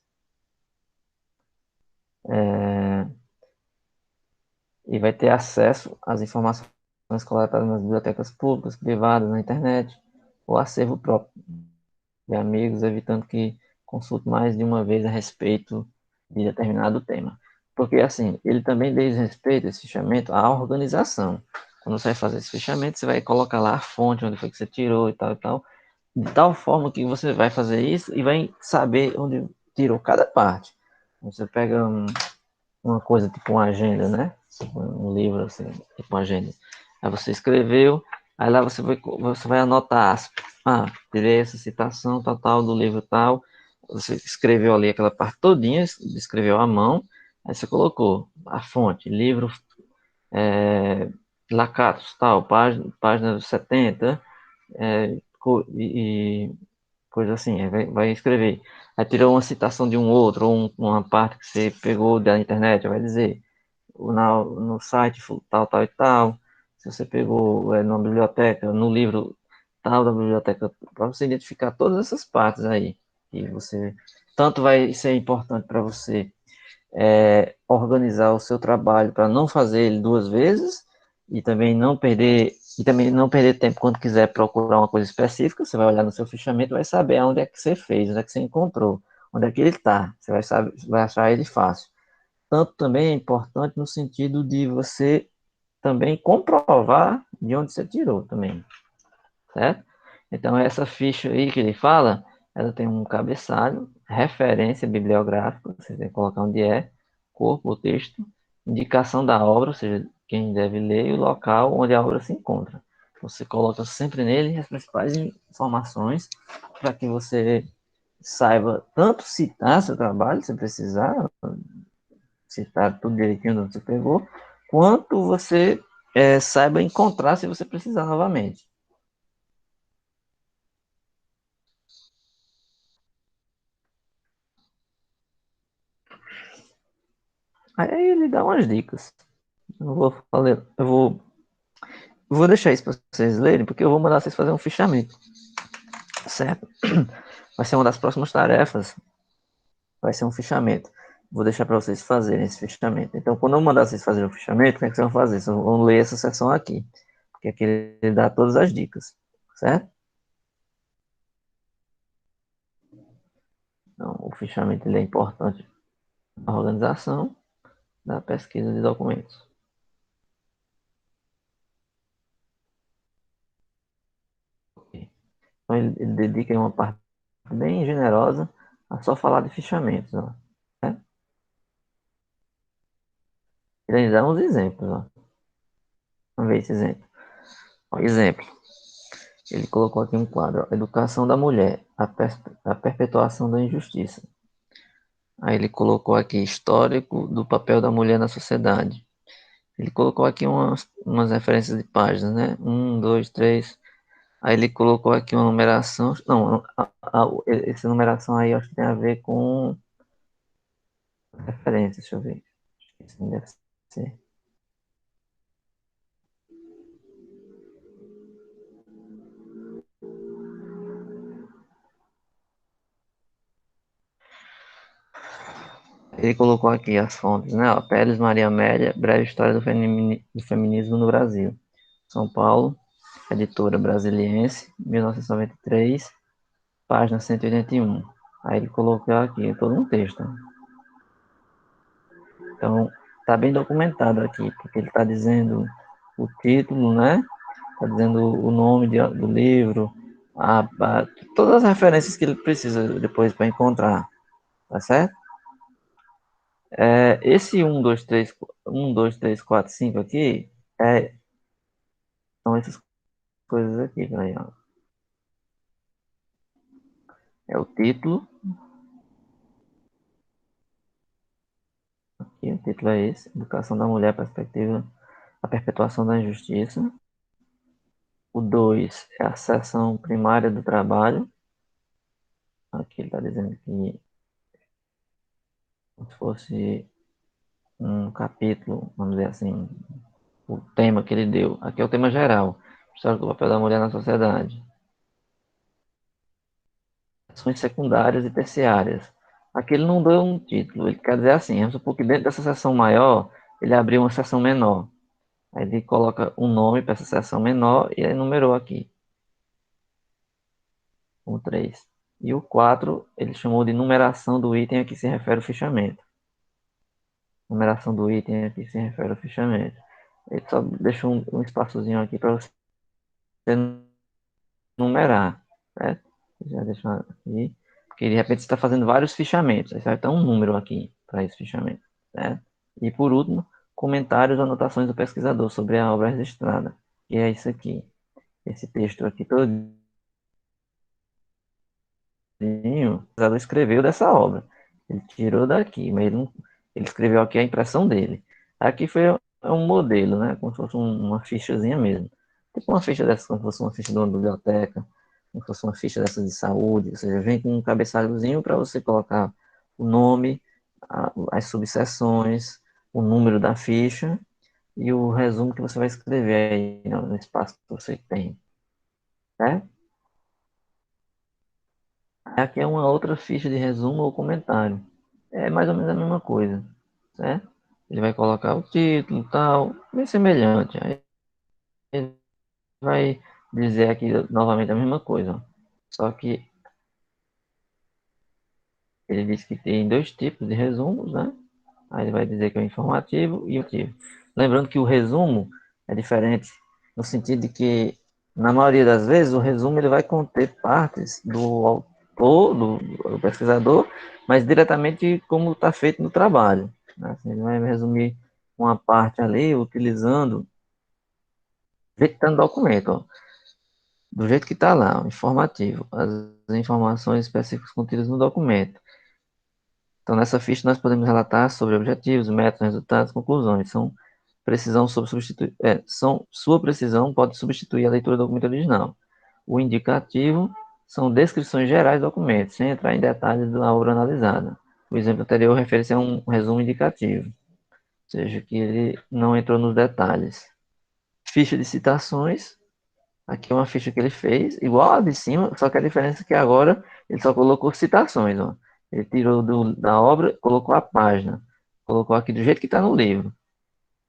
E vai ter acesso às informações coletadas nas bibliotecas públicas, privadas, na internet, ou acervo próprio de amigos, evitando que consulte mais de uma vez a respeito de determinado tema. Porque, assim, ele também diz respeito, esse fichamento, à organização. Quando você vai fazer esse fichamento, você vai colocar lá a fonte, onde foi que você tirou e tal, de tal forma que você vai fazer isso e vai saber onde tirou cada parte. Você pega uma coisa tipo uma agenda, né? Um livro, assim, tipo uma agenda. Aí você escreveu, aí lá você vai anotar, tirei essa citação, tal, do livro tal, você escreveu ali aquela parte todinha, escreveu à mão, aí você colocou a fonte, livro Lacatos, tal, página 70, e coisa assim, aí vai escrever. Aí tirou uma citação de um outro, ou uma parte que você pegou da internet, vai dizer, no site tal e tal, se você pegou numa biblioteca, no livro tal da biblioteca, para você identificar todas essas partes aí. E você, tanto vai ser importante para você organizar o seu trabalho para não fazer ele duas vezes e também não perder tempo quando quiser procurar uma coisa específica. Você vai olhar no seu fichamento e vai saber onde é que você fez, onde é que você encontrou, onde é que ele está. Você vai saber, vai achar ele fácil. Tanto também é importante no sentido de você também comprovar de onde você tirou também, certo? Então essa ficha aí que ele fala, ela tem um cabeçalho, referência bibliográfica, você tem que colocar onde é, corpo, o texto, indicação da obra, ou seja, quem deve ler e o local onde a obra se encontra. Você coloca sempre nele as principais informações para que você saiba tanto citar seu trabalho, se precisar, citar tudo direitinho onde você pegou, quanto você saiba encontrar se você precisar novamente. Aí ele dá umas dicas. Eu não vou falar, eu vou deixar isso para vocês lerem, porque eu vou mandar vocês fazer um fichamento, certo? Vai ser uma das próximas tarefas, vai ser um fichamento. Vou deixar para vocês fazerem esse fichamento. Então, quando eu mandar vocês fazerem o fichamento, o que vocês vão fazer? Vocês vão ler essa seção aqui, porque aqui ele dá todas as dicas, certo? Então, o fichamento ele é importante na organização da pesquisa de documentos. Então, ele dedica uma parte bem generosa a só falar de fichamentos, ó, né? Ele dá uns exemplos, ó. Vamos ver esse exemplo. Ó, exemplo. Ele colocou aqui um quadro, ó, Educação da Mulher, a perpetuação da injustiça. Aí ele colocou aqui histórico do papel da mulher na sociedade. Ele colocou aqui umas referências de páginas, né? Um, dois, três. Aí ele colocou aqui uma numeração. Não, essa numeração aí eu acho que tem a ver com referência, deixa eu ver. Isso não deve ser. Ele colocou aqui as fontes, né? Ó, Pérez Maria Amélia, Breve História do Feminismo no Brasil. São Paulo, Editora Brasiliense, 1993, página 181. Aí ele colocou aqui todo um texto. Então, está bem documentado aqui, porque ele está dizendo o título, né? Está dizendo o nome do livro, todas as referências que ele precisa depois para encontrar, tá certo? Esse 1, 2, 3, 4, 5 aqui são essas coisas aqui, aí, ó. É o título, aqui, o título é esse, Educação da Mulher, Perspectiva, a Perpetuação da Injustiça. O 2 é a seção primária do trabalho. Aqui ele está dizendo que como se fosse um capítulo, vamos dizer assim, o tema que ele deu. Aqui é o tema geral, história do papel da mulher na sociedade. Ações secundárias e terciárias. Aqui ele não deu um título, ele quer dizer assim, vamos supor que dentro dessa seção maior, ele abriu uma seção menor. Aí ele coloca um nome para essa seção menor e aí numerou aqui. O 3. E o 4, ele chamou de numeração do item a que se refere o fichamento. Numeração do item a que se refere ao fichamento. Ele só deixa um espaçozinho aqui para você numerar, certo? Já deixa aqui, porque de repente você está fazendo vários fichamentos, aí vai ter um número aqui para esse fichamento, certo? E por último, comentários, anotações do pesquisador sobre a obra registrada, que é isso aqui, esse texto aqui todinho, o pesquisador escreveu dessa obra, ele tirou daqui, mas ele escreveu aqui a impressão dele. Aqui foi um modelo, né? Como se fosse uma fichazinha mesmo. Tipo uma ficha dessa, como se fosse uma ficha de uma biblioteca, como se fosse uma ficha dessa de saúde. Ou seja, vem com um cabeçalhozinho para você colocar o nome, as subseções, o número da ficha, e o resumo que você vai escrever aí no espaço que você tem, certo? Aqui é uma outra ficha de resumo ou comentário. É mais ou menos a mesma coisa, certo? Ele vai colocar o título e tal, bem semelhante. Aí ele vai dizer aqui novamente a mesma coisa. Só que ele diz que tem dois tipos de resumos, né? Aí ele vai dizer que é o informativo e o ativo. Lembrando que o resumo é diferente no sentido de que, na maioria das vezes, o resumo ele vai conter partes do autor, do pesquisador, mas diretamente como está feito no trabalho. Né? Assim, ele vai resumir uma parte ali utilizando do jeito que está no documento, ó, do jeito que está lá, o informativo, as informações específicas contidas no documento. Então, nessa ficha, nós podemos relatar sobre objetivos, métodos, resultados, conclusões. Sua precisão pode substituir a leitura do documento original. O indicativo são descrições gerais do documento, sem entrar em detalhes da obra analisada. O exemplo anterior refere-se a um resumo indicativo, ou seja, que ele não entrou nos detalhes. Ficha de citações, aqui é uma ficha que ele fez, igual a de cima, só que a diferença é que agora ele só colocou citações. Ó. Ele tirou da obra, colocou a página. Colocou aqui do jeito que está no livro.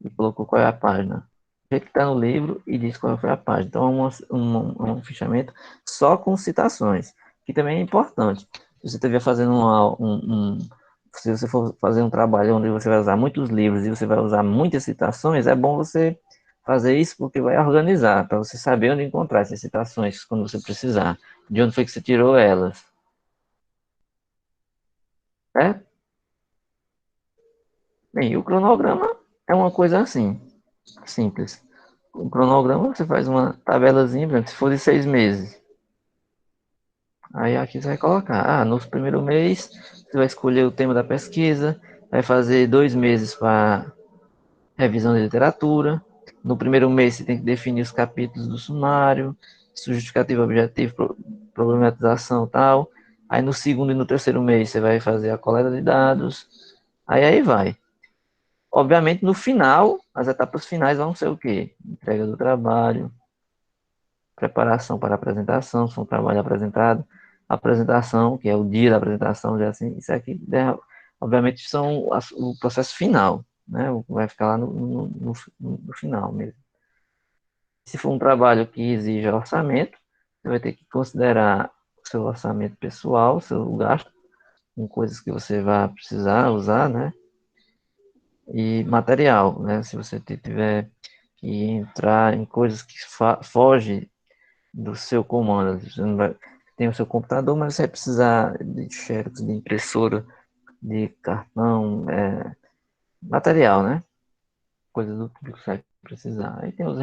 E colocou qual é a página. Do jeito que está no livro e diz qual foi a página. Então é um fichamento só com citações, que também é importante. Se você estiver fazendo se você for fazer um trabalho onde você vai usar muitos livros e você vai usar muitas citações, é bom você fazer isso porque vai organizar, para você saber onde encontrar essas citações quando você precisar. De onde foi que você tirou elas. É? Bem, o cronograma é uma coisa assim, simples. O cronograma você faz uma tabelazinha, por exemplo, se for de 6 meses. Aí aqui você vai colocar, no primeiro mês você vai escolher o tema da pesquisa, vai fazer 2 meses para revisão de literatura. No primeiro mês você tem que definir os capítulos do sumário, justificativo, objetivo, problematização e tal. Aí no segundo e no terceiro mês você vai fazer a coleta de dados. Aí vai. Obviamente no final, as etapas finais vão ser o quê? Entrega do trabalho, preparação para a apresentação, se for um trabalho apresentado, apresentação, que é o dia da apresentação, já assim, isso aqui, obviamente, são o processo final, né? Vai ficar lá no final mesmo. Se for um trabalho que exija orçamento, você vai ter que considerar o seu orçamento pessoal, o seu gasto, com coisas que você vai precisar usar, né? E material, né? Se você tiver que entrar em coisas que fogem do seu comando. Você não vai, tem o seu computador, mas você vai precisar de xerox, de impressora, de cartão, material, né? Coisa do tipo que você vai precisar. Aí tem os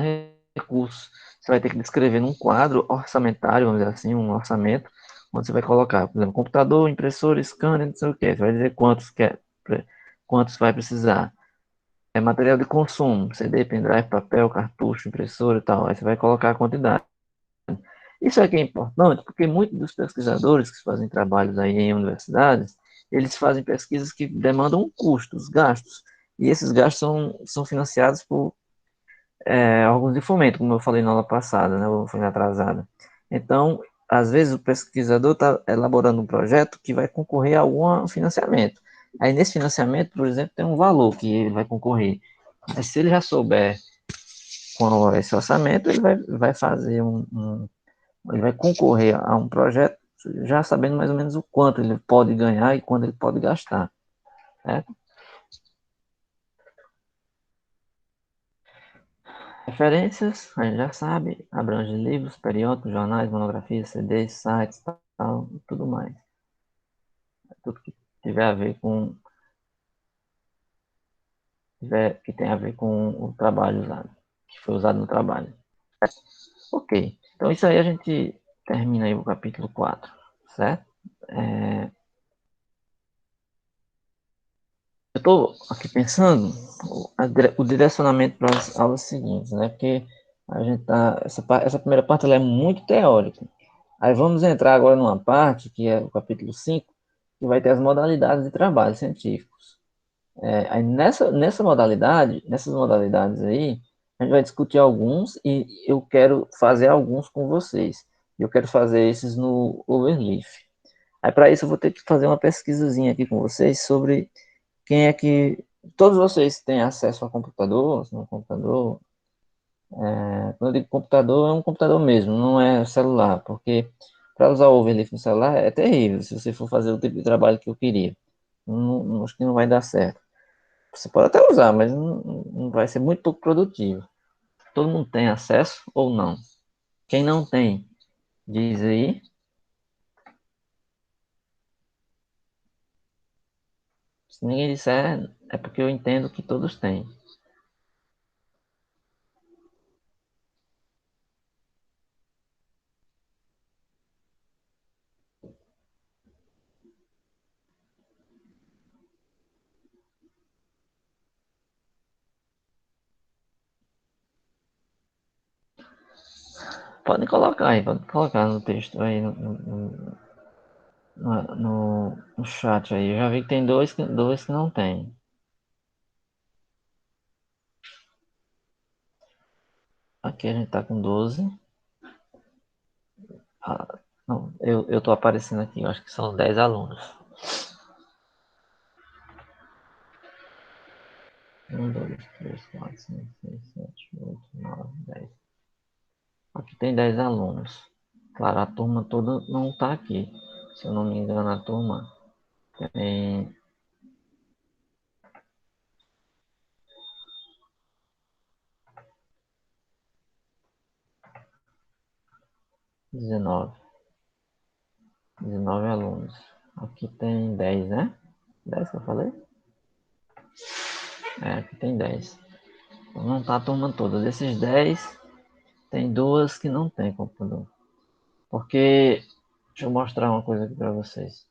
recursos. Você vai ter que descrever num quadro orçamentário, vamos dizer assim, um orçamento, onde você vai colocar, por exemplo, computador, impressora, scanner, não sei o que. Você vai dizer quantos vai precisar. É material de consumo, CD, pendrive, papel, cartucho, impressora e tal. Aí você vai colocar a quantidade. Isso aqui é importante porque muitos dos pesquisadores que fazem trabalhos aí em universidades, eles fazem pesquisas que demandam custos, gastos, e esses gastos são financiados por órgãos de fomento, como eu falei na aula passada, né, ou foi atrasada. Então, às vezes o pesquisador está elaborando um projeto que vai concorrer a algum financiamento. Aí nesse financiamento, por exemplo, tem um valor que ele vai concorrer. Mas se ele já souber qual é esse orçamento, ele vai fazer ele vai concorrer a um projeto já sabendo mais ou menos o quanto ele pode ganhar e quanto ele pode gastar. Certo? Referências, a gente já sabe, abrange livros, periódicos, jornais, monografias, CDs, sites, tal, e tudo mais. Tudo que tiver a ver que tem a ver com o trabalho usado, que foi usado no trabalho. Ok, então isso aí a gente termina aí o capítulo 4, certo? Eu estou aqui pensando o direcionamento para as aulas seguintes, né? Porque a gente tá, essa primeira parte ela é muito teórica. Aí vamos entrar agora numa parte, que é o capítulo 5, que vai ter as modalidades de trabalho científicos. Aí nessas modalidades aí, a gente vai discutir alguns e eu quero fazer alguns com vocês. Eu quero fazer esses no Overleaf. Aí para isso eu vou ter que fazer uma pesquisazinha aqui com vocês sobre quem é que... Todos vocês têm acesso a computador, no computador. Quando eu digo computador, é um computador mesmo, não é celular, porque para usar o Overleaf no celular é terrível, se você for fazer o tipo de trabalho que eu queria. Acho que não vai dar certo. Você pode até usar, mas não vai ser muito pouco produtivo. Todo mundo tem acesso ou não? Quem não tem, diz aí. Se ninguém disser, é porque eu entendo que todos têm. Pode colocar no texto aí, no chat aí. Eu já vi que tem dois que não tem. Aqui a gente tá com 12. Ah, não, eu tô aparecendo aqui, eu acho que são 10 alunos. 1, 2, 3, 4, 5, 6, 7, 8, 9, 10. Aqui tem 10 alunos. Claro, a turma toda não está aqui. Se eu não me engano, a turma tem 19. 19 alunos. Aqui tem 10, né? 10 que eu falei? Aqui tem 10. Então não está a turma toda. Desses 10, tem duas que não tem computador. Porque, deixa eu mostrar uma coisa aqui para vocês.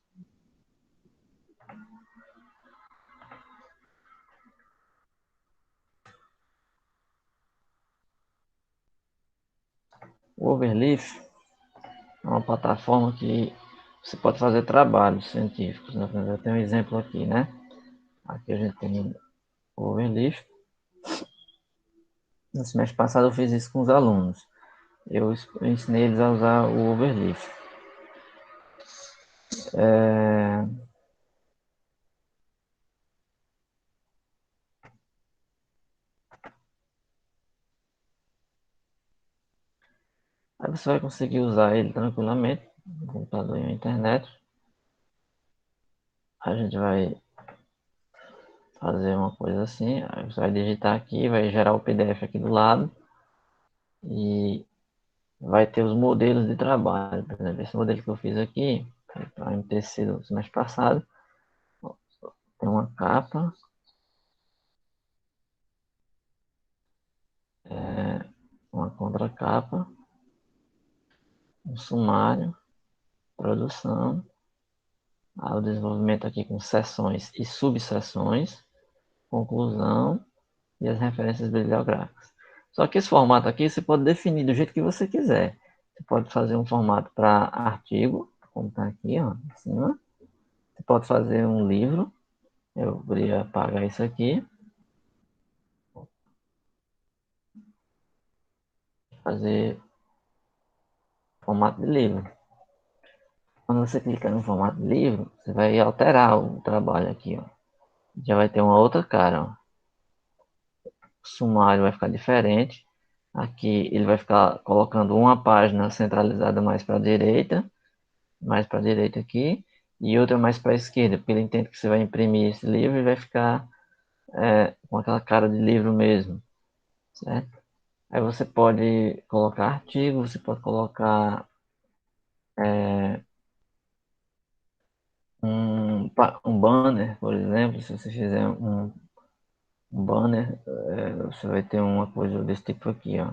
O Overleaf é uma plataforma que você pode fazer trabalhos científicos. Né? Eu tenho um exemplo aqui, né? Aqui a gente tem o Overleaf. No semestre passado eu fiz isso com os alunos. Eu ensinei eles a usar o Overleaf. Aí você vai conseguir usar ele tranquilamente no computador e na internet. A gente vai fazer uma coisa assim, aí você vai digitar aqui, vai gerar o PDF aqui do lado e vai ter os modelos de trabalho. Por exemplo, esse modelo que eu fiz aqui, para a MTC do semestre passado, tem uma capa, uma contracapa, um sumário, produção, o desenvolvimento aqui com seções e subseções, conclusão e as referências bibliográficas. Só que esse formato aqui você pode definir do jeito que você quiser. Você pode fazer um formato para artigo, como está aqui, ó, em cima. Você pode fazer um livro. Eu iria apagar isso aqui. Fazer formato de livro. Quando você clica no formato de livro, você vai alterar o trabalho aqui, ó. Já vai ter uma outra cara, ó. O sumário vai ficar diferente. Aqui ele vai ficar colocando uma página centralizada mais para a direita aqui, e outra mais para a esquerda, porque ele entende que você vai imprimir esse livro e vai ficar com aquela cara de livro mesmo, certo? Aí você pode colocar artigo, você pode colocar é, um banner, por exemplo, se você fizer um banner, você vai ter uma coisa desse tipo aqui, ó.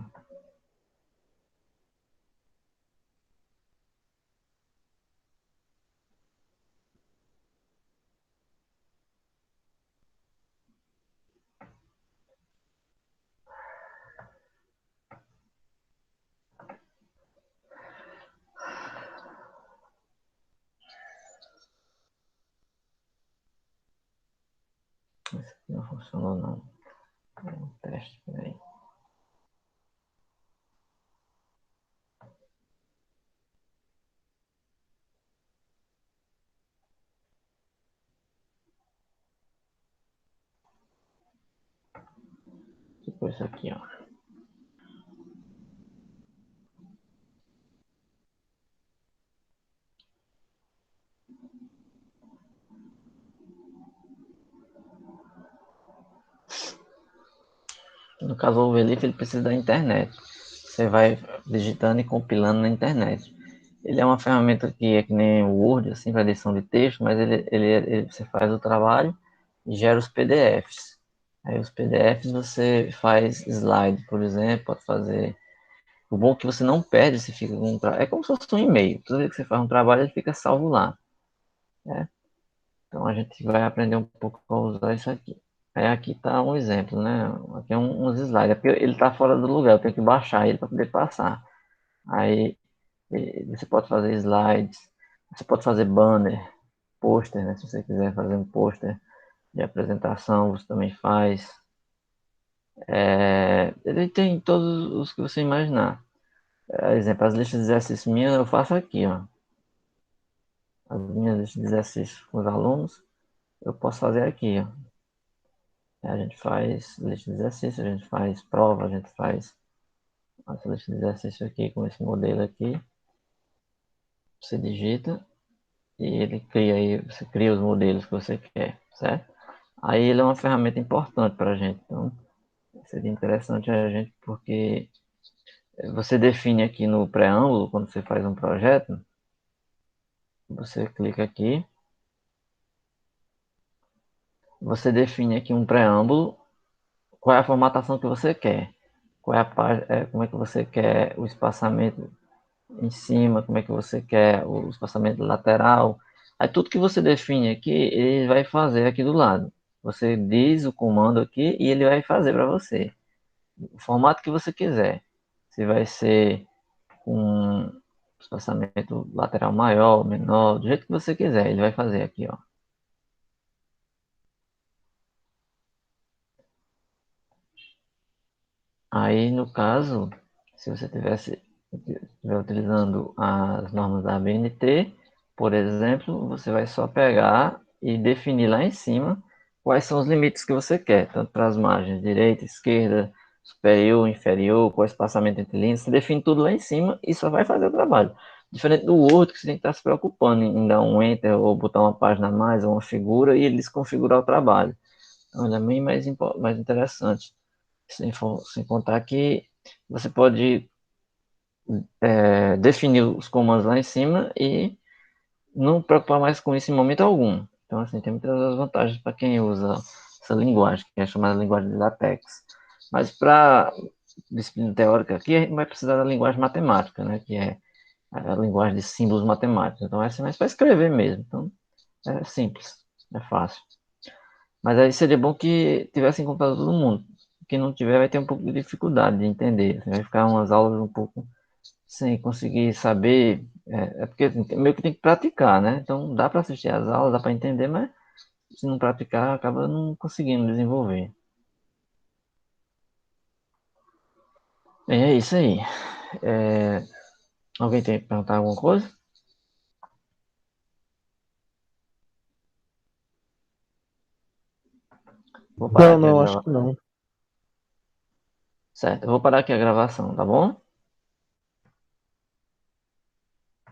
Esse aqui não funcionou não. É um teste, peraí. Tipo isso aqui, ó. No caso, o Overleaf, ele precisa da internet. Você vai digitando e compilando na internet. Ele é uma ferramenta que é que nem o Word, assim, para edição de texto, mas você faz o trabalho e gera os PDFs. Aí os PDFs você faz slide, por exemplo, pode fazer. O bom é que você não perde, se fica com é como se fosse um e-mail. Toda vez que você faz um trabalho, ele fica salvo lá, né? Então a gente vai aprender um pouco a usar isso aqui. Aí aqui está um exemplo, né? Aqui é uns slides, é porque ele está fora do lugar, eu tenho que baixar ele para poder passar. Aí você pode fazer slides, você pode fazer banner, pôster, né? Se você quiser fazer um pôster de apresentação, você também faz. Ele tem todos os que você imaginar. Exemplo, as listas de exercícios minhas eu faço aqui, ó. As minhas listas de exercícios com os alunos, eu posso fazer aqui, ó. A gente faz lista de exercício, a gente faz prova, a gente faz essa lista de exercício aqui com esse modelo aqui. Você digita e ele cria aí, você cria os modelos que você quer, certo? Aí ele é uma ferramenta importante para a gente. Então, seria interessante a gente, porque você define aqui no preâmbulo, quando você faz um projeto, você clica aqui, você define aqui um preâmbulo, qual é a formatação que você quer, qual é a página, como é que você quer o espaçamento em cima, como é que você quer o espaçamento lateral. Aí tudo que você define aqui, ele vai fazer aqui do lado. Você diz o comando aqui e ele vai fazer para você. O formato que você quiser. Se vai ser com espaçamento lateral maior, menor, do jeito que você quiser, ele vai fazer aqui, ó. Aí, no caso, se você estiver utilizando as normas da ABNT, por exemplo, você vai só pegar e definir lá em cima quais são os limites que você quer, tanto para as margens direita, esquerda, superior, inferior, qual é o espaçamento entre linhas, você define tudo lá em cima e só vai fazer o trabalho. Diferente do Word, que você tem que estar se preocupando em dar um Enter ou botar uma página a mais, ou uma figura, e ele desconfigurar o trabalho. Então, ele é bem mais interessante. Sem contar que você pode definir os comandos lá em cima e não preocupar mais com isso em momento algum. Então, assim, tem muitas vantagens para quem usa essa linguagem, que é chamada linguagem de LaTeX. Mas para disciplina teórica aqui, a gente vai precisar da linguagem matemática, né? Que é a linguagem de símbolos matemáticos. Então, essa é mais para escrever mesmo. Então, é simples, é fácil. Mas aí seria bom que tivesse em computador todo mundo. Quem não tiver vai ter um pouco de dificuldade de entender. Vai ficar umas aulas um pouco sem conseguir saber. Porque assim, meio que tem que praticar, né? Então dá para assistir às aulas, dá para entender, mas se não praticar, acaba não conseguindo desenvolver. É isso aí. É, alguém tem que perguntar alguma coisa? Vou parar Não, aqui a não, acho que gravação. não. Certo, eu vou parar aqui a gravação, tá bom?